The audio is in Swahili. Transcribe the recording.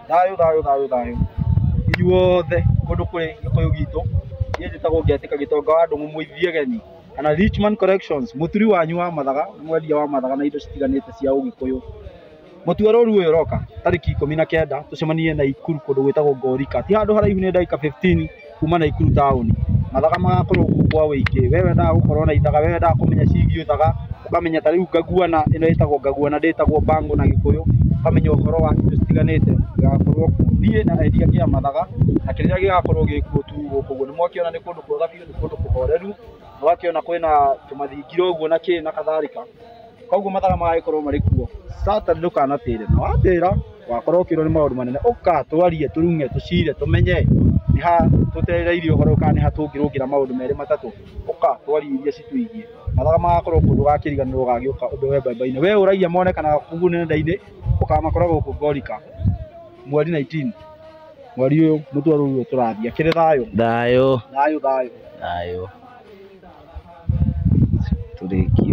Thayo inyuothe kundu kuri gikuyu gitu nie njitagwo Ngetika Gitonga wa Ndungu Muithie Geni kana Richmond Collections muturi wanyu wa mathaga mwendia wa mathaga na indo citiganite cia ugikuyu mutuaruru uyu roka tariki 19 tucemanie na Ikuru kundu gwitagwo Ngorika ti handu haraihu ni ndagika 15 kuma na Ikuru town mathaga magakorwo kwa wiki wewe nda gukorwo na ithaga wewe nda kumenya cigi uthaga ukamenya tariu ngaguana ino itagwo ngaguana nditagwo bango na gikuyu ukamenya uhoro wa indo citiganite gakorwo nie na idea kia mathaga na kiriya gigakorwo gikuo tu guku ni mwakiona ni kundu kwega biu ni kundu kuhoreru wakiona kwina tumathingiro uguo na ki na katharika koguo mathaga magakorwo mari kuo Saturday ndukanatire no atira wakorwo kiro ni maundu manene uka twarie turunge tucire tumenye ni ha tutereirio horo kana ni ha tungirungira maundu meri matatu uka twarie iria cituigie mathaga magakorwo kundu gakiriganirwo gagiuka undu we bye we uragia mone kana kugu nenda-ini uka makoragwo ku Ngorika mweri 19 mweri uyu mutwaru turathia kire thayo thayo turiki